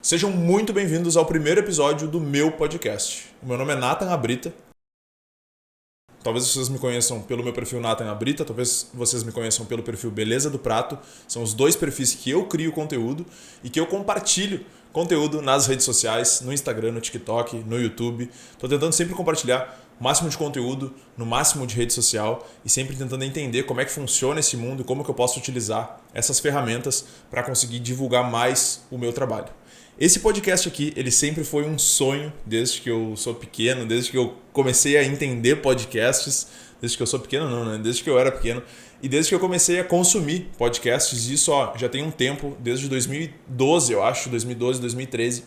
Sejam muito bem-vindos ao primeiro episódio do meu podcast. O meu nome é Nathan Abrita. Talvez vocês me conheçam pelo meu perfil Nathan Abrita, talvez vocês me conheçam pelo perfil Beleza do Prato. São os dois perfis que eu crio conteúdo e que eu compartilho conteúdo nas redes sociais, no Instagram, no TikTok, no YouTube. Estou tentando sempre compartilhar o máximo de conteúdo, no máximo de rede social e sempre tentando entender como é que funciona esse mundo e como que eu posso utilizar essas ferramentas para conseguir divulgar mais o meu trabalho. Esse podcast aqui, ele sempre foi um sonho desde que eu sou pequeno, desde que eu comecei a entender podcasts, desde que eu sou pequeno não, né? Desde que eu era pequeno e desde que eu comecei a consumir podcasts, isso já tem um tempo, desde 2012, eu acho, 2012, 2013,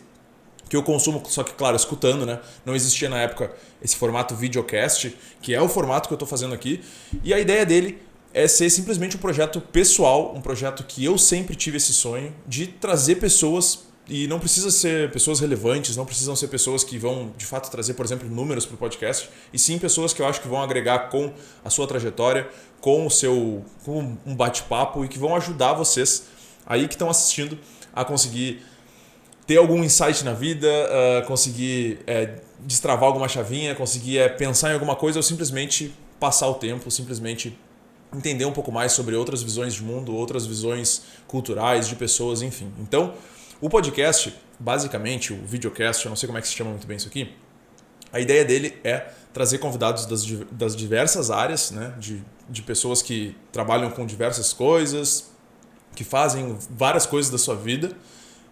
que eu consumo, só que claro, escutando, né? Não existia na época esse formato videocast, que é o formato que eu estou fazendo aqui, e a ideia dele é ser simplesmente um projeto pessoal, um projeto que eu sempre tive esse sonho de trazer pessoas. E não precisa ser pessoas relevantes, não precisam ser pessoas que vão, de fato, trazer, por exemplo, números para o podcast, e sim pessoas que eu acho que vão agregar com a sua trajetória, com um bate-papo e que vão ajudar vocês aí que estão assistindo a conseguir ter algum insight na vida, conseguir destravar alguma chavinha, conseguir pensar em alguma coisa ou simplesmente passar o tempo, simplesmente entender um pouco mais sobre outras visões de mundo, outras visões culturais, de pessoas, enfim. Então, o podcast, basicamente, o videocast, eu não sei como é que se chama muito bem isso aqui, a ideia dele é trazer convidados das diversas áreas, né? de pessoas que trabalham com diversas coisas, que fazem várias coisas da sua vida.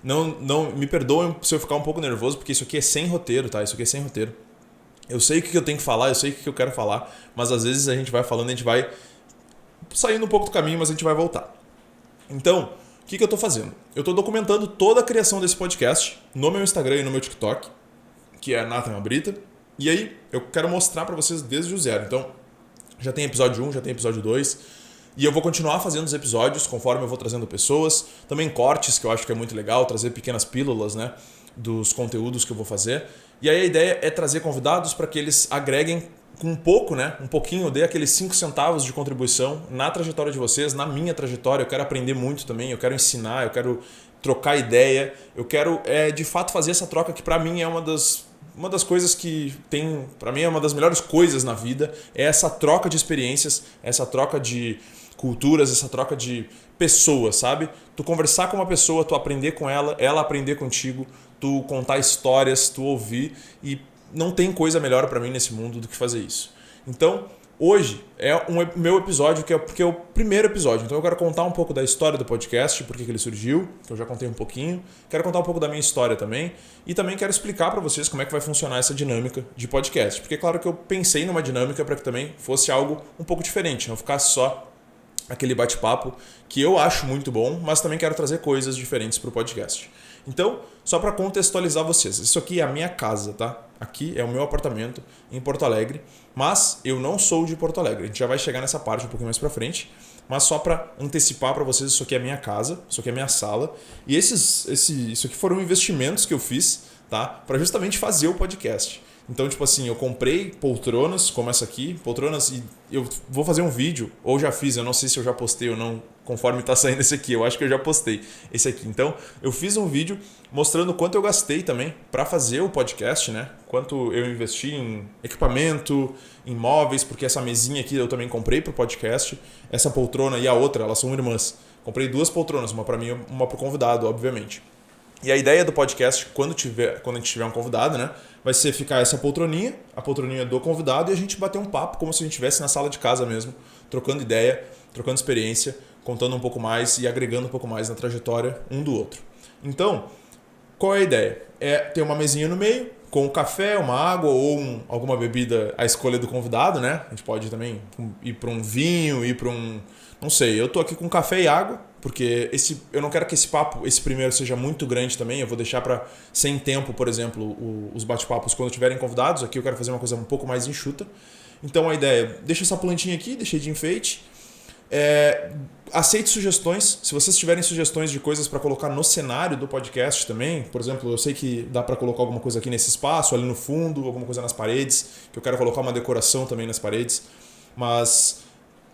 Não me perdoem se eu ficar um pouco nervoso, porque isso aqui é sem roteiro, tá? Isso aqui é sem roteiro. Eu sei o que eu tenho que falar, eu sei o que eu quero falar, mas às vezes a gente vai falando, a gente vai saindo um pouco do caminho, mas a gente vai voltar. Então, o que eu estou fazendo? Eu estou documentando toda a criação desse podcast no meu Instagram e no meu TikTok, que é Nathan Abrita. E aí eu quero mostrar para vocês desde o zero. Então, já tem episódio 1, já tem episódio 2. E eu vou continuar fazendo os episódios conforme eu vou trazendo pessoas. Também cortes, que eu acho que é muito legal, trazer pequenas pílulas, né, dos conteúdos que eu vou fazer. E aí a ideia é trazer convidados para que eles agreguem com um pouco, né? Um pouquinho, dê aqueles 5 centavos de contribuição na trajetória de vocês, na minha trajetória. Eu quero aprender muito também, eu quero ensinar, eu quero trocar ideia, eu quero de fato fazer essa troca que para mim é uma das coisas que tem, para mim é uma das melhores coisas na vida, é essa troca de experiências, essa troca de culturas, essa troca de pessoas, sabe? Tu conversar com uma pessoa, tu aprender com ela aprender contigo, tu contar histórias, tu ouvir, e não tem coisa melhor para mim nesse mundo do que fazer isso. Então, hoje é meu episódio, porque é o primeiro episódio. Então eu quero contar um pouco da história do podcast, por que ele surgiu, que eu já contei um pouquinho. Quero contar um pouco da minha história também. E também quero explicar para vocês como é que vai funcionar essa dinâmica de podcast. Porque claro que eu pensei numa dinâmica para que também fosse algo um pouco diferente, não ficasse só aquele bate-papo que eu acho muito bom, mas também quero trazer coisas diferentes para o podcast. Então, só para contextualizar vocês, isso aqui é a minha casa, tá? Aqui é o meu apartamento em Porto Alegre, mas eu não sou de Porto Alegre. A gente já vai chegar nessa parte um pouquinho mais para frente, mas só para antecipar para vocês, isso aqui é a minha casa, isso aqui é a minha sala, e isso aqui foram investimentos que eu fiz, tá? Para justamente fazer o podcast. Então, tipo assim, eu comprei poltronas como essa aqui, poltronas, e eu vou fazer um vídeo, ou já fiz, eu não sei se eu já postei ou não, conforme tá saindo esse aqui, eu acho que eu já postei esse aqui. Então, eu fiz um vídeo mostrando quanto eu gastei também para fazer o podcast, né? Quanto eu investi em equipamento, em móveis, porque essa mesinha aqui eu também comprei pro podcast, essa poltrona e a outra, elas são irmãs. Comprei 2 poltronas, uma para mim e uma pro convidado, obviamente. E a ideia do podcast, quando a gente tiver um convidado, né, vai ser ficar essa poltroninha, a poltroninha do convidado, e a gente bater um papo como se a gente estivesse na sala de casa mesmo, trocando ideia, trocando experiência, contando um pouco mais e agregando um pouco mais na trajetória um do outro. Então, qual é a ideia? É ter uma mesinha no meio, com um café, uma água ou alguma bebida à escolha do convidado, né? A gente pode também ir para um vinho, ir para um... Não sei, eu tô aqui com café e água, porque eu não quero que esse primeiro seja muito grande também. Eu vou deixar para sem tempo, por exemplo, os bate-papos quando tiverem convidados. Aqui eu quero fazer uma coisa um pouco mais enxuta. Então a ideia é, deixa essa plantinha aqui, deixei de enfeite. Aceite sugestões. Se vocês tiverem sugestões de coisas para colocar no cenário do podcast também, por exemplo, eu sei que dá para colocar alguma coisa aqui nesse espaço, ali no fundo, alguma coisa nas paredes, que eu quero colocar uma decoração também nas paredes, mas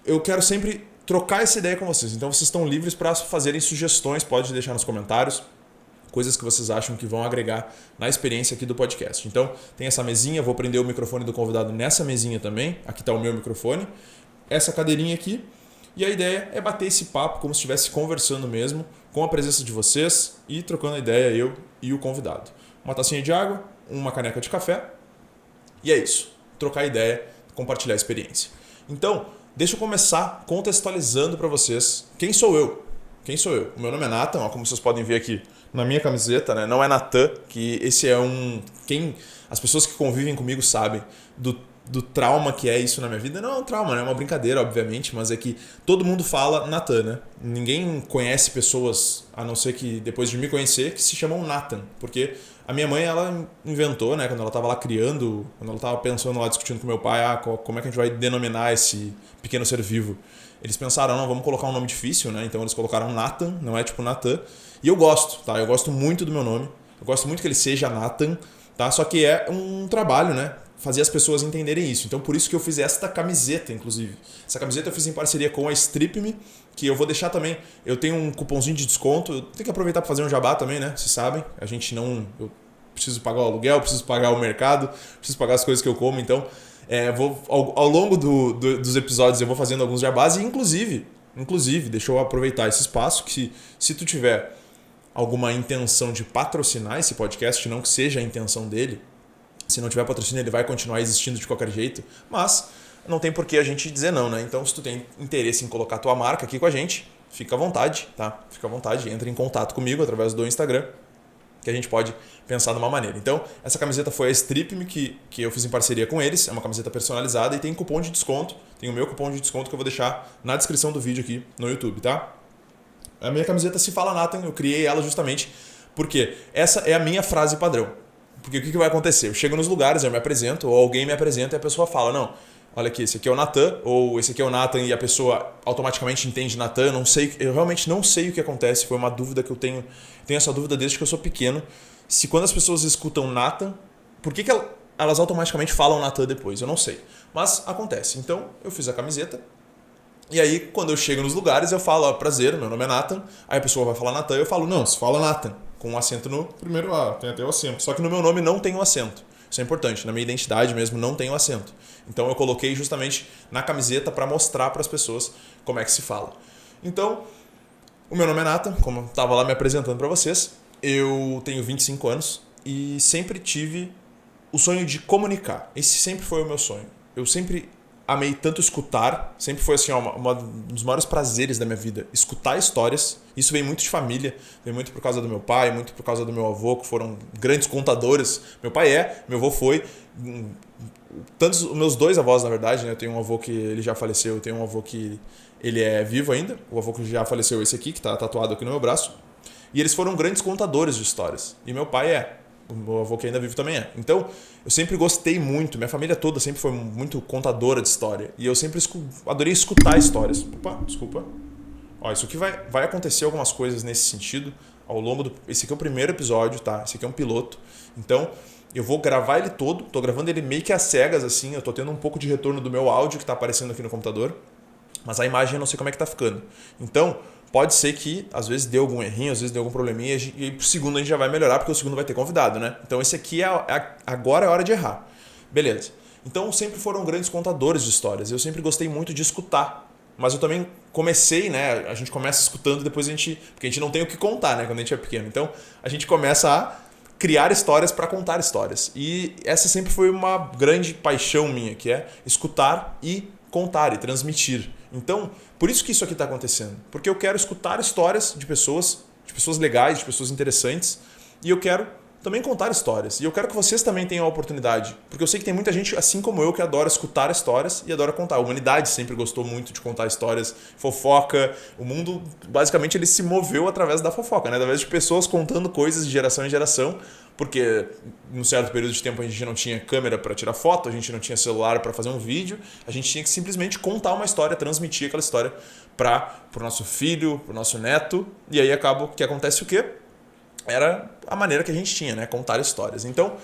eu quero sempre trocar essa ideia com vocês. Então vocês estão livres para fazerem sugestões, pode deixar nos comentários coisas que vocês acham que vão agregar na experiência aqui do podcast. Então, tem essa mesinha, vou prender o microfone do convidado nessa mesinha também. Aqui está o meu microfone. Essa cadeirinha aqui. E a ideia é bater esse papo como se estivesse conversando mesmo, com a presença de vocês e trocando a ideia eu e o convidado. Uma tacinha de água, uma caneca de café e é isso. Trocar ideia, compartilhar a experiência. Então, deixa eu começar contextualizando para vocês quem sou eu. Quem sou eu? O meu nome é Nathan, ó, como vocês podem ver aqui na minha camiseta, né? Não é Natan, que esse é as pessoas que convivem comigo sabem do trauma que é isso na minha vida. Não é um trauma, né? É uma brincadeira, obviamente, mas é que todo mundo fala Nathan, né? Ninguém conhece pessoas, a não ser que depois de me conhecer, que se chamam Nathan. Porque a minha mãe, ela inventou, né? Quando ela estava lá criando, quando ela estava pensando lá, discutindo com meu pai, como é que a gente vai denominar esse pequeno ser vivo. Eles pensaram, não, vamos colocar um nome difícil, né? Então eles colocaram Nathan, não é tipo Natan. E eu gosto, tá? Eu gosto muito do meu nome. Eu gosto muito que ele seja Nathan, tá? Só que é um trabalho, né? Fazer as pessoas entenderem isso. Então, por isso que eu fiz esta camiseta, inclusive. Essa camiseta eu fiz em parceria com a Strip Me, que eu vou deixar também. Eu tenho um cupomzinho de desconto. Eu tenho que aproveitar para fazer um jabá também, né? Vocês sabem. Eu preciso pagar o aluguel, preciso pagar o mercado, preciso pagar as coisas que eu como. Então, ao longo dos episódios eu vou fazendo alguns jabás. E, inclusive, deixa eu aproveitar esse espaço que se tu tiver alguma intenção de patrocinar esse podcast, não que seja a intenção dele, se não tiver patrocínio, ele vai continuar existindo de qualquer jeito, mas não tem por que a gente dizer não, né? Então, se tu tem interesse em colocar tua marca aqui com a gente, fica à vontade, tá? Fica à vontade, entra em contato comigo através do Instagram, que a gente pode pensar numa maneira. Então, essa camiseta foi a Strip Me, que eu fiz em parceria com eles, é uma camiseta personalizada e tem cupom de desconto, tem o meu cupom de desconto que eu vou deixar na descrição do vídeo aqui no YouTube, tá? A minha camiseta se fala Nathan, eu criei ela justamente porque essa é a minha frase padrão. Porque o que vai acontecer? Eu chego nos lugares, eu me apresento, ou alguém me apresenta e a pessoa fala, não, olha aqui, esse aqui é o Nathan, ou esse aqui é o Nathan e a pessoa automaticamente entende Nathan, eu realmente não sei o que acontece, foi uma dúvida que eu tenho essa dúvida desde que eu sou pequeno, se quando as pessoas escutam Nathan, por que elas automaticamente falam Nathan depois? Eu não sei, mas acontece. Então eu fiz a camiseta, e aí quando eu chego nos lugares eu falo, prazer, meu nome é Nathan, aí a pessoa vai falar Nathan, eu falo, não, se fala Nathan. Com um acento no primeiro A, tem até o acento. Só que no meu nome não tem o acento. Isso é importante, na minha identidade mesmo não tem o acento. Então eu coloquei justamente na camiseta para mostrar para as pessoas como é que se fala. Então, o meu nome é Nathan, como eu estava lá me apresentando para vocês. Eu tenho 25 anos e sempre tive o sonho de comunicar. Esse sempre foi o meu sonho. Eu sempre amei tanto escutar, sempre foi assim, um dos maiores prazeres da minha vida, escutar histórias. Isso vem muito de família, vem muito por causa do meu pai, muito por causa do meu avô, que foram grandes contadores. Meu pai meu avô foi. Tantos os meus dois avós, na verdade, né? Eu tenho um avô que ele já faleceu, eu tenho um avô que ele é vivo ainda, o avô que já faleceu, esse aqui, que está tatuado aqui no meu braço. E eles foram grandes contadores de histórias. E meu pai o meu avô que ainda vivo também é. Então, eu sempre gostei muito, minha família toda sempre foi muito contadora de história. E eu sempre adorei escutar histórias. Opa, desculpa. Ó, isso aqui vai acontecer algumas coisas nesse sentido ao longo do... Esse aqui é o primeiro episódio, tá? Esse aqui é um piloto. Então, eu vou gravar ele todo. Tô gravando ele meio que às cegas, assim. Eu tô tendo um pouco de retorno do meu áudio que tá aparecendo aqui no computador. Mas a imagem eu não sei como é que tá ficando. Então, pode ser que às vezes dê algum errinho, às vezes dê algum probleminha e pro segundo a gente já vai melhorar porque o segundo vai ter convidado, né? Então esse aqui agora é a hora de errar. Beleza. Então sempre foram grandes contadores de histórias. Eu sempre gostei muito de escutar. Mas eu também comecei, né? A gente começa escutando depois porque a gente não tem o que contar, né? Quando a gente é pequeno. Então a gente começa a criar histórias para contar histórias. E essa sempre foi uma grande paixão minha, que é escutar e contar e transmitir. Então, por isso que isso aqui está acontecendo. Porque eu quero escutar histórias de pessoas legais, de pessoas interessantes, e eu quero também contar histórias. E eu quero que vocês também tenham a oportunidade. Porque eu sei que tem muita gente, assim como eu, que adora escutar histórias e adora contar. A humanidade sempre gostou muito de contar histórias, fofoca. O mundo, basicamente, ele se moveu através da fofoca, né? Através de pessoas contando coisas de geração em geração. Porque num certo período de tempo a gente não tinha câmera para tirar foto, a gente não tinha celular para fazer um vídeo, a gente tinha que simplesmente contar uma história, transmitir aquela história para o nosso filho, para o nosso neto, e aí acontece o quê? Era a maneira que a gente tinha, né? Contar histórias. Então,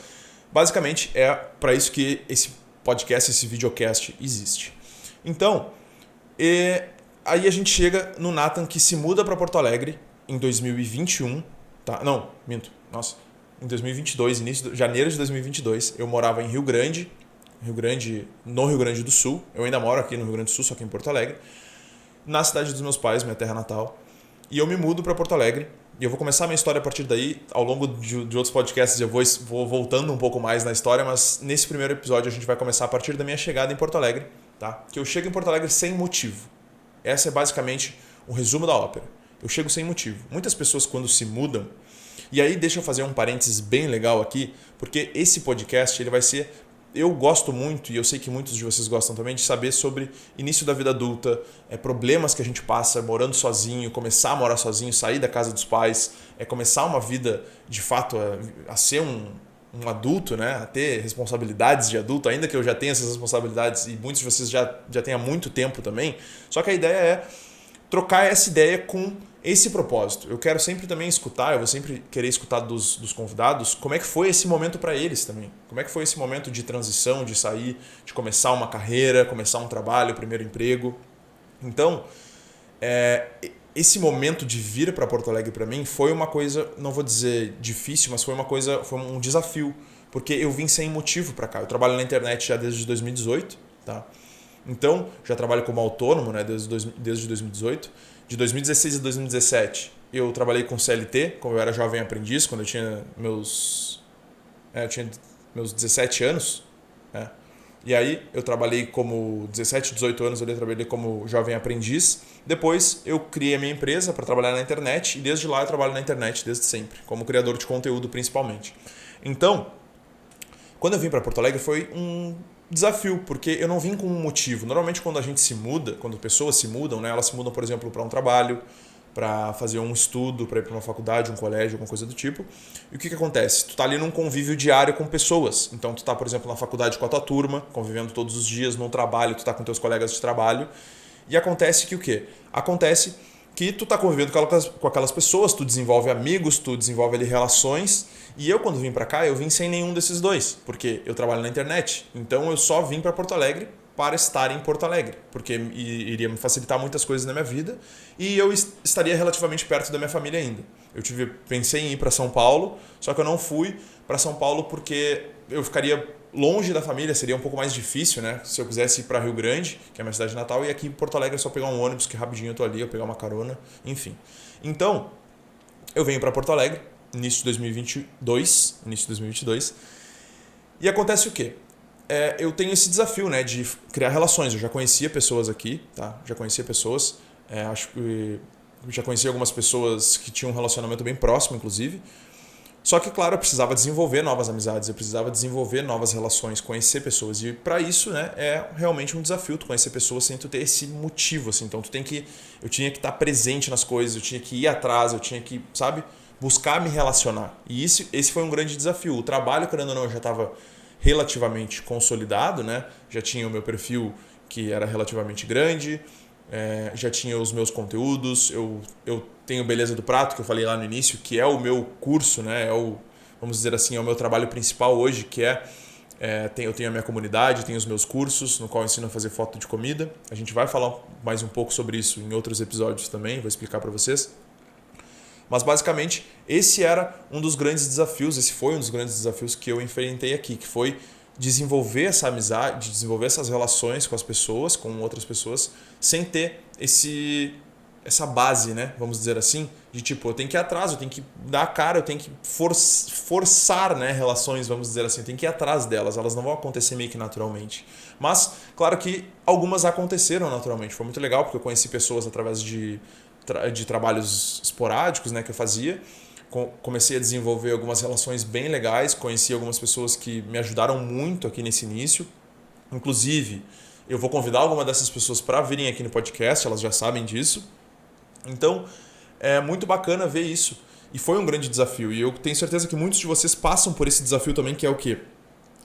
basicamente, é para isso que esse podcast, esse videocast existe. Então, aí a gente chega no Nathan que se muda para Porto Alegre em 2021, Tá? Não, minto. Nossa. Em 2022, janeiro de 2022, eu morava em Rio Grande, no Rio Grande do Sul. Eu ainda moro aqui no Rio Grande do Sul, só que em Porto Alegre. Na cidade dos meus pais, minha terra natal. E eu me mudo para Porto Alegre. E eu vou começar a minha história a partir daí. Ao longo de outros podcasts eu vou voltando um pouco mais na história, mas nesse primeiro episódio a gente vai começar a partir da minha chegada em Porto Alegre. Tá? Que eu chego em Porto Alegre sem motivo. Essa é basicamente o resumo da ópera. Eu chego sem motivo. Muitas pessoas quando se mudam... E aí deixa eu fazer um parênteses bem legal aqui, porque esse podcast ele vai ser... Eu gosto muito, e eu sei que muitos de vocês gostam também, de saber sobre início da vida adulta, problemas que a gente passa morando sozinho, começar a morar sozinho, sair da casa dos pais, começar uma vida de fato a ser um adulto, né? A ter responsabilidades de adulto, ainda que eu já tenha essas responsabilidades e muitos de vocês já tenham há muito tempo também. Só que a ideia é trocar essa ideia com esse propósito. Eu quero sempre também escutar, eu vou sempre querer escutar dos convidados como é que foi esse momento para eles também. Como é que foi esse momento de transição, de sair, de começar uma carreira, começar um trabalho, primeiro emprego. Então, esse momento de vir para Porto Alegre para mim foi uma coisa, não vou dizer difícil, mas foi um desafio, porque eu vim sem motivo para cá. Eu trabalho na internet já desde 2018, tá? Então, já trabalho como autônomo, né, desde 2018. De 2016 a 2017, eu trabalhei com CLT, como eu era jovem aprendiz, quando eu tinha meus 17 anos. Né? E aí, eu trabalhei como 17, 18 anos, eu trabalhei como jovem aprendiz. Depois, eu criei a minha empresa para trabalhar na internet, e desde lá eu trabalho na internet desde sempre, como criador de conteúdo principalmente. Então, quando eu vim para Porto Alegre foi um desafio, porque eu não vim com um motivo. Normalmente quando a gente se muda, quando pessoas se mudam, né, elas se mudam, por exemplo, para um trabalho, para fazer um estudo, para ir para uma faculdade, um colégio, alguma coisa do tipo. E o que acontece? Tu tá ali num convívio diário com pessoas. Então tu tá, por exemplo, na faculdade com a tua turma, convivendo todos os dias, num trabalho, tu tá com teus colegas de trabalho. E acontece que o quê? Acontece que tu tá convivendo com aquelas pessoas, tu desenvolve amigos, tu desenvolve ali relações. E eu, quando vim para cá, eu vim sem nenhum desses dois, porque eu trabalho na internet. Então eu só vim para Porto Alegre para estar em Porto Alegre, porque iria me facilitar muitas coisas na minha vida e eu estaria relativamente perto da minha família ainda. Pensei em ir para São Paulo, só que eu não fui para São Paulo porque eu ficaria longe da família, seria um pouco mais difícil, né? Se eu quisesse ir para Rio Grande, que é a minha cidade natal, e aqui em Porto Alegre é só pegar um ônibus, que rapidinho eu tô ali, eu pegar uma carona, enfim. Então, eu venho para Porto Alegre, início de 2022, e acontece o quê? Eu tenho esse desafio, né, de criar relações. Eu já conhecia pessoas aqui, tá? Já conhecia pessoas, acho que já conhecia algumas pessoas que tinham um relacionamento bem próximo, inclusive. Só que, claro, eu precisava desenvolver novas amizades, eu precisava desenvolver novas relações, conhecer pessoas. E para isso, né, é realmente um desafio tu conhecer pessoas sem tu ter esse motivo, assim. Então eu tinha que estar presente nas coisas, eu tinha que ir atrás, eu tinha que, sabe, buscar me relacionar. E esse foi um grande desafio. O trabalho, querendo ou não, eu já estava relativamente consolidado, né? Já tinha o meu perfil que era relativamente grande, já tinha os meus conteúdos, eu tenho Beleza do Prato, que eu falei lá no início, que é o meu curso, né? Vamos dizer assim, é o meu trabalho principal hoje, que eu tenho a minha comunidade, tenho os meus cursos, no qual eu ensino a fazer foto de comida. A gente vai falar mais um pouco sobre isso em outros episódios também, vou explicar para vocês. Mas basicamente, esse foi um dos grandes desafios que eu enfrentei aqui, que foi desenvolver essa amizade, desenvolver essas relações com as pessoas, com outras pessoas, sem ter essa base, né? Vamos dizer assim, de tipo, eu tenho que ir atrás, eu tenho que dar a cara, eu tenho que forçar, né, relações, vamos dizer assim, eu tenho que ir atrás delas, elas não vão acontecer meio que naturalmente. Mas, claro que algumas aconteceram naturalmente, foi muito legal porque eu conheci pessoas através de trabalhos esporádicos, né, que eu fazia. Comecei a desenvolver algumas relações bem legais, conheci algumas pessoas que me ajudaram muito aqui nesse início. Inclusive, eu vou convidar alguma dessas pessoas para virem aqui no podcast, elas já sabem disso. Então, é muito bacana ver isso. E foi um grande desafio. E eu tenho certeza que muitos de vocês passam por esse desafio também, que é o quê?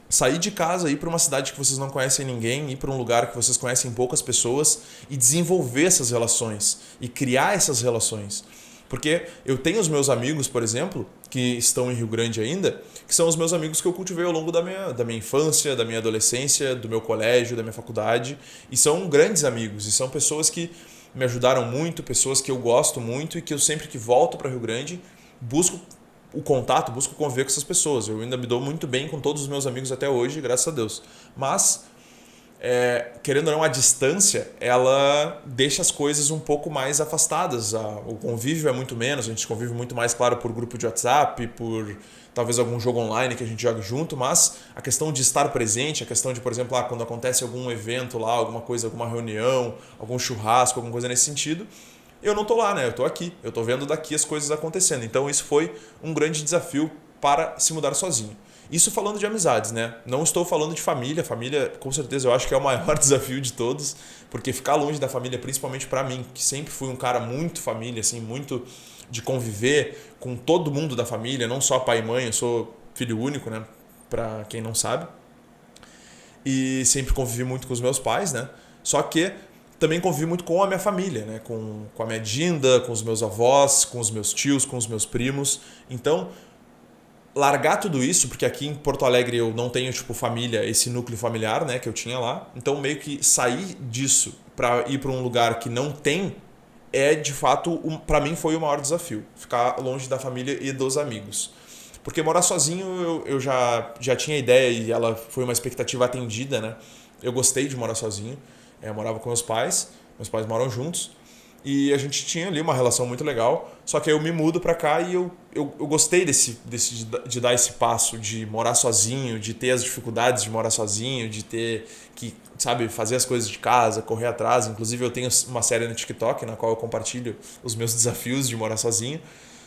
Sair de casa, ir para uma cidade que vocês não conhecem ninguém, ir para um lugar que vocês conhecem poucas pessoas e desenvolver essas relações e criar essas relações. Porque eu tenho os meus amigos, por exemplo, que estão em Rio Grande ainda, que são os meus amigos que eu cultivei ao longo da minha infância, da minha adolescência, do meu colégio, da minha faculdade. E são grandes amigos, e são pessoas que me ajudaram muito, pessoas que eu gosto muito e que eu sempre que volto para Rio Grande, busco o contato, busco conviver com essas pessoas. Eu ainda me dou muito bem com todos os meus amigos até hoje, graças a Deus. Mas, querendo ou não, a distância, ela deixa as coisas um pouco mais afastadas. O convívio é muito menos, a gente convive muito mais, claro, por grupo de WhatsApp, por talvez algum jogo online que a gente jogue junto, mas a questão de estar presente, a questão de, por exemplo, quando acontece algum evento lá, alguma coisa, alguma reunião, algum churrasco, alguma coisa nesse sentido, eu não tô lá, né? Eu tô aqui, eu tô vendo daqui as coisas acontecendo. Então isso foi um grande desafio para se mudar sozinho. Isso falando de amizades, né? Não estou falando de família. Família, com certeza, eu acho que é o maior desafio de todos, porque ficar longe da família, principalmente para mim, que sempre fui um cara muito família, assim, muito de conviver com todo mundo da família, não só pai e mãe, eu sou filho único, né? Para quem não sabe. E sempre convivi muito com os meus pais, né? Só que também convivi muito com a minha família, né? Com a minha Dinda, com os meus avós, com os meus tios, com os meus primos. Então, largar tudo isso, porque aqui em Porto Alegre eu não tenho, tipo, família, esse núcleo familiar, né, que eu tinha lá. Então, meio que sair disso para ir para um lugar que não tem de fato, para mim foi o maior desafio. Ficar longe da família e dos amigos. Porque morar sozinho eu já tinha ideia e ela foi uma expectativa atendida, né? Eu gostei de morar sozinho. Eu morava com meus pais moram juntos. E a gente tinha ali uma relação muito legal. Só que aí eu me mudo pra cá e eu gostei de dar esse passo, de morar sozinho, de ter as dificuldades de morar sozinho, de ter que, sabe, fazer as coisas de casa, correr atrás. Inclusive eu tenho uma série no TikTok na qual eu compartilho os meus desafios de morar sozinho.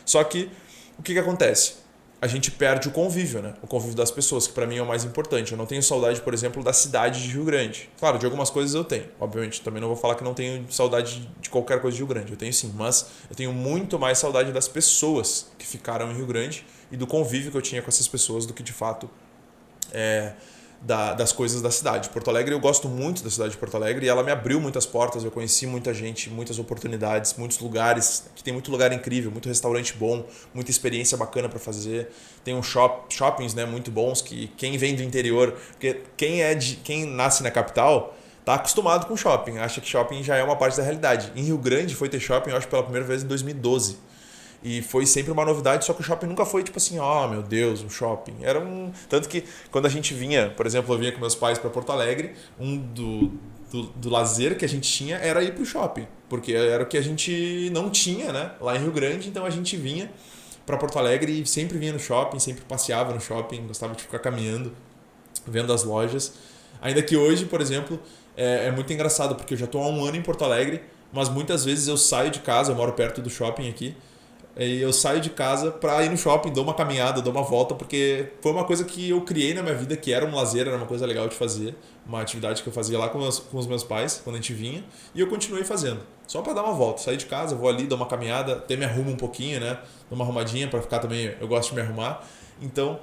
Só que o que acontece? A gente perde o convívio, né? O convívio das pessoas, que para mim é o mais importante. Eu não tenho saudade, por exemplo, da cidade de Rio Grande. Claro, de algumas coisas eu tenho, obviamente. Também não vou falar que não tenho saudade de qualquer coisa de Rio Grande. Eu tenho sim, mas eu tenho muito mais saudade das pessoas que ficaram em Rio Grande e do convívio que eu tinha com essas pessoas do que de fato das coisas da cidade. Porto Alegre, eu gosto muito da cidade de Porto Alegre e ela me abriu muitas portas, eu conheci muita gente, muitas oportunidades, muitos lugares, que tem muito lugar incrível, muito restaurante bom, muita experiência bacana para fazer. Tem shoppings, né, muito bons que quem vem do interior, porque quem nasce na capital tá acostumado com shopping, acha que shopping já é uma parte da realidade. Em Rio Grande foi ter shopping, eu acho, pela primeira vez em 2012. E foi sempre uma novidade, só que o shopping nunca foi tipo assim, meu Deus, um shopping. Era um. Tanto que quando a gente vinha, por exemplo, eu vinha com meus pais para Porto Alegre, do lazer que a gente tinha era ir pro shopping. Porque era o que a gente não tinha, né? Lá em Rio Grande, então a gente vinha para Porto Alegre e sempre vinha no shopping, sempre passeava no shopping, gostava de ficar caminhando, vendo as lojas. Ainda que hoje, por exemplo, é muito engraçado, porque eu já estou há um ano em Porto Alegre, mas muitas vezes eu saio de casa, eu moro perto do shopping aqui, e eu saio de casa para ir no shopping, dou uma caminhada, dou uma volta, porque foi uma coisa que eu criei na minha vida, que era um lazer, era uma coisa legal de fazer, uma atividade que eu fazia lá com os meus pais, quando a gente vinha, e eu continuei fazendo. Só para dar uma volta, sair de casa, vou ali, dou uma caminhada, até me arrumo um pouquinho, né? Dou uma arrumadinha para ficar também, eu gosto de me arrumar. Então,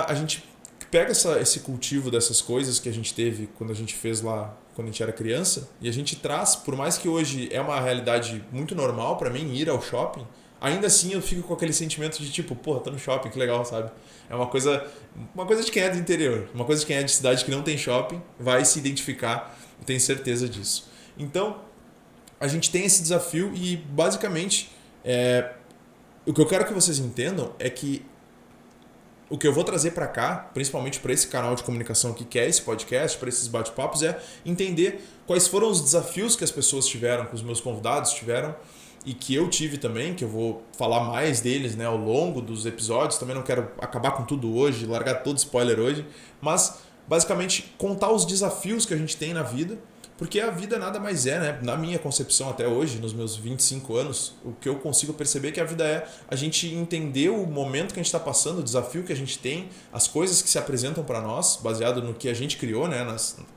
a gente pega esse cultivo dessas coisas que a gente teve quando a gente fez lá, quando a gente era criança, e a gente traz, por mais que hoje é uma realidade muito normal para mim ir ao shopping, ainda assim eu fico com aquele sentimento de tipo, porra, tô no shopping, que legal, sabe? É uma coisa de quem é do interior, uma coisa de quem é de cidade que não tem shopping, vai se identificar, eu tenho certeza disso. Então, a gente tem esse desafio e basicamente o que eu quero que vocês entendam é que o que eu vou trazer para cá, principalmente para esse canal de comunicação aqui, que é esse podcast, para esses bate-papos, é entender quais foram os desafios que as pessoas tiveram, que os meus convidados tiveram e que eu tive também, que eu vou falar mais deles, né, ao longo dos episódios. Também não quero acabar com tudo hoje, largar todo spoiler hoje, mas basicamente contar os desafios que a gente tem na vida, porque a vida nada mais né? Na minha concepção até hoje, nos meus 25 anos, o que eu consigo perceber é que a vida é a gente entender o momento que a gente está passando, o desafio que a gente tem, as coisas que se apresentam para nós, baseado no que a gente criou, né?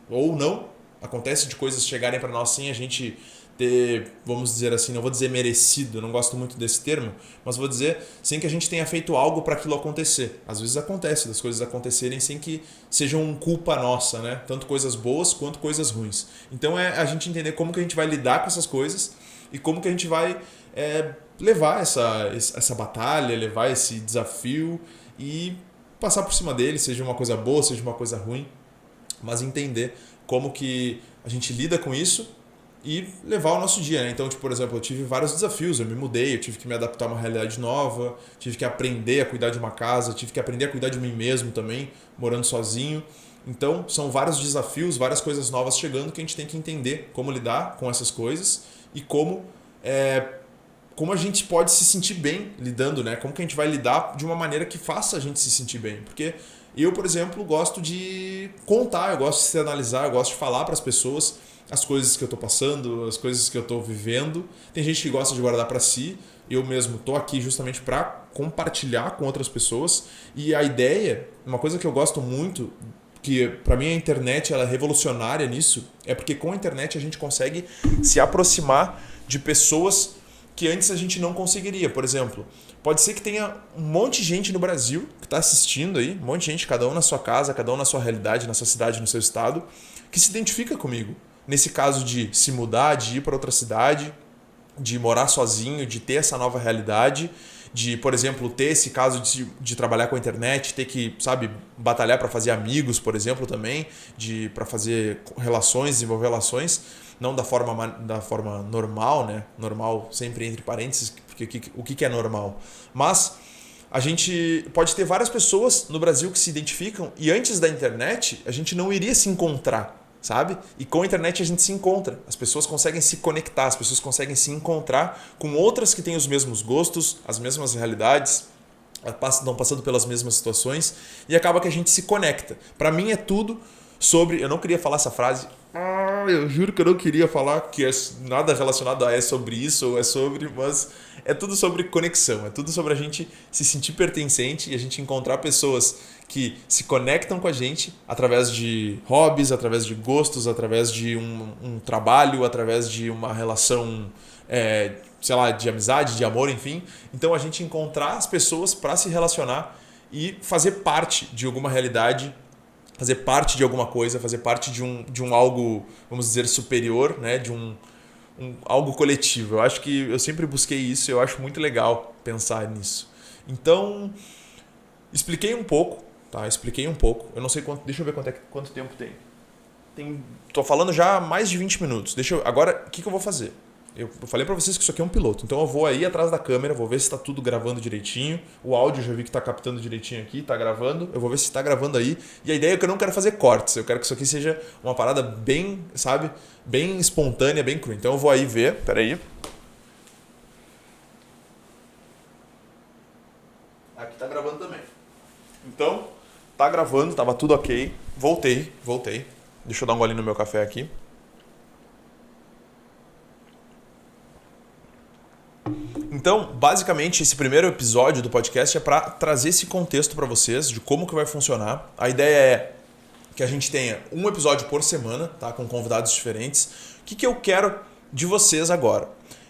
Ou não, acontece de coisas chegarem para nós sem a gente ter, vamos dizer assim, não vou dizer merecido, não gosto muito desse termo, mas vou dizer sem que a gente tenha feito algo para aquilo acontecer. Às vezes acontece das coisas acontecerem sem que sejam culpa nossa, né? Tanto coisas boas quanto coisas ruins. Então é a gente entender como que a gente vai lidar com essas coisas e como que a gente vai levar essa batalha, levar esse desafio e passar por cima dele, seja uma coisa boa, seja uma coisa ruim, mas entender como que a gente lida com isso e levar o nosso dia, né? Então, tipo, por exemplo, eu tive vários desafios, eu me mudei, eu tive que me adaptar a uma realidade nova, tive que aprender a cuidar de uma casa, tive que aprender a cuidar de mim mesmo também, morando sozinho. Então, são vários desafios, várias coisas novas chegando que a gente tem que entender como lidar com essas coisas e como a gente pode se sentir bem lidando, né? Como que a gente vai lidar de uma maneira que faça a gente se sentir bem. Porque eu, por exemplo, gosto de contar, eu gosto de se analisar, eu gosto de falar para as pessoas as coisas que eu tô passando, as coisas que eu tô vivendo. Tem gente que gosta de guardar para si. Eu mesmo tô aqui justamente para compartilhar com outras pessoas. E a ideia, uma coisa que eu gosto muito, que para mim a internet ela é revolucionária nisso, é porque com a internet a gente consegue se aproximar de pessoas que antes a gente não conseguiria. Por exemplo, pode ser que tenha um monte de gente no Brasil que está assistindo aí, um monte de gente, cada um na sua casa, cada um na sua realidade, na sua cidade, no seu estado, que se identifica comigo. Nesse caso de se mudar, de ir para outra cidade, de morar sozinho, de ter essa nova realidade, de, por exemplo, ter esse caso de trabalhar com a internet, ter que, sabe, batalhar para fazer amigos, por exemplo, também, para fazer relações, desenvolver relações, não da forma normal, né? Normal sempre entre parênteses, porque o que é normal? Mas a gente pode ter várias pessoas no Brasil que se identificam e antes da internet a gente não iria se encontrar, sabe? E com a internet a gente se encontra. As pessoas conseguem se conectar, as pessoas conseguem se encontrar com outras que têm os mesmos gostos, as mesmas realidades, estão passando pelas mesmas situações e acaba que a gente se conecta. Para mim é tudo sobre... Eu não queria falar essa frase. Eu juro que eu não queria falar que é nada relacionado a é sobre isso ou é sobre... Mas é tudo sobre conexão. É tudo sobre a gente se sentir pertencente e a gente encontrar pessoas que se conectam com a gente através de hobbies, através de gostos, através de um trabalho, através de uma relação, sei lá, de amizade, de amor, enfim. Então a gente encontrar as pessoas para se relacionar e fazer parte de alguma realidade, fazer parte de alguma coisa, fazer parte de um algo, vamos dizer, superior, né? De algo coletivo. Eu acho que eu sempre busquei isso e eu acho muito legal pensar nisso. Então, expliquei um pouco. Tá, expliquei um pouco. Eu não sei quanto. Deixa eu ver quanto tempo tem. Tô falando já há mais de 20 minutos. Agora, o que eu vou fazer? Eu falei para vocês que isso aqui é um piloto. Então eu vou aí atrás da câmera, vou ver se está tudo gravando direitinho. O áudio eu já vi que está captando direitinho aqui, está gravando. Eu vou ver se está gravando aí. E a ideia é que eu não quero fazer cortes. Eu quero que isso aqui seja uma parada bem, sabe? Bem espontânea, bem crua. Então eu vou aí ver. Peraí. Aqui está gravando também. Então, tá gravando, tava tudo ok. Voltei. Deixa eu dar um golinho no meu café aqui. Então, basicamente, esse primeiro episódio do podcast é para trazer esse contexto para vocês de como que vai funcionar. A ideia é que a gente tenha um episódio por semana, tá? Com convidados diferentes. O que eu quero de vocês agora?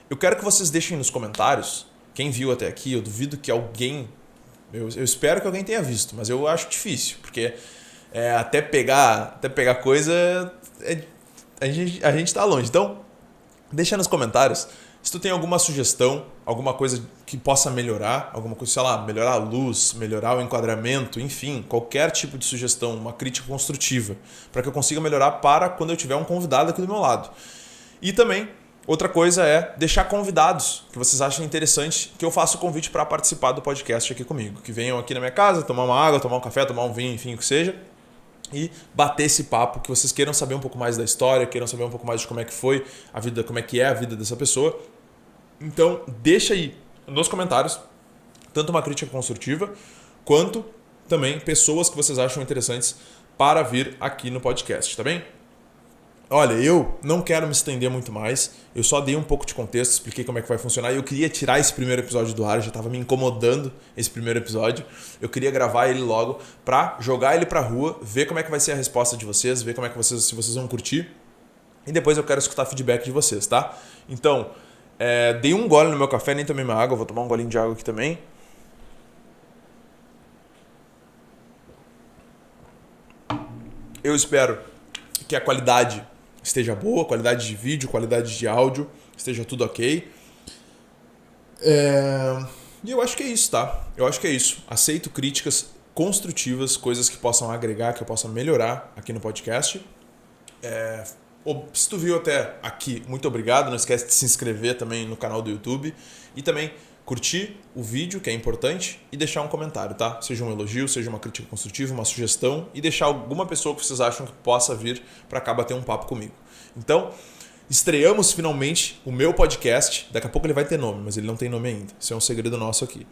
Eu quero que vocês deixem nos comentários, quem viu até aqui, eu duvido que alguém... Eu espero que alguém tenha visto, mas eu acho difícil, porque até pegar coisa, a gente tá longe. Então, deixa nos comentários se tu tem alguma sugestão, alguma coisa que possa melhorar, alguma coisa, sei lá, melhorar a luz, melhorar o enquadramento, enfim, qualquer tipo de sugestão, uma crítica construtiva, para que eu consiga melhorar para quando eu tiver um convidado aqui do meu lado. E também, outra coisa é deixar convidados que vocês achem interessante, que eu faça o convite para participar do podcast aqui comigo. Que venham aqui na minha casa, tomar uma água, tomar um café, tomar um vinho, enfim, o que seja. E bater esse papo, que vocês queiram saber um pouco mais da história, queiram saber um pouco mais de como é que foi a vida, como é que é a vida dessa pessoa. Então, deixa aí nos comentários tanto uma crítica construtiva, quanto também pessoas que vocês acham interessantes para vir aqui no podcast, tá bem? Olha, eu não quero me estender muito mais, eu só dei um pouco de contexto, expliquei como é que vai funcionar e eu queria tirar esse primeiro episódio do ar, já estava me incomodando esse primeiro episódio, eu queria gravar ele logo para jogar ele pra rua, ver como é que vai ser a resposta de vocês, ver como é que se vocês vão curtir e depois eu quero escutar feedback de vocês, tá? Então, dei um gole no meu café, nem tomei minha água, vou tomar um golinho de água aqui também. Eu espero que a qualidade esteja boa, qualidade de vídeo, qualidade de áudio, esteja tudo ok. E eu acho que é isso, tá? Eu acho que é isso. Aceito críticas construtivas, coisas que possam agregar, que eu possa melhorar aqui no podcast. Se tu viu até aqui, muito obrigado. Não esquece de se inscrever também no canal do YouTube e também curtir o vídeo, que é importante, e deixar um comentário, tá? Seja um elogio, seja uma crítica construtiva, uma sugestão, e deixar alguma pessoa que vocês acham que possa vir para cá bater um papo comigo. Então, estreamos finalmente o meu podcast. Daqui a pouco ele vai ter nome, mas ele não tem nome ainda. Isso é um segredo nosso aqui.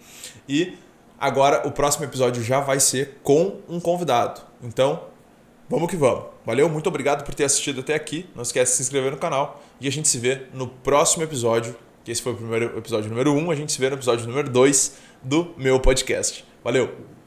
E agora o próximo episódio já vai ser com um convidado. Então, vamos que vamos. Valeu, muito obrigado por ter assistido até aqui. Não esquece de se inscrever no canal e a gente se vê no próximo episódio, que esse foi o primeiro episódio número 1. A gente se vê no episódio número 2 do meu podcast. Valeu!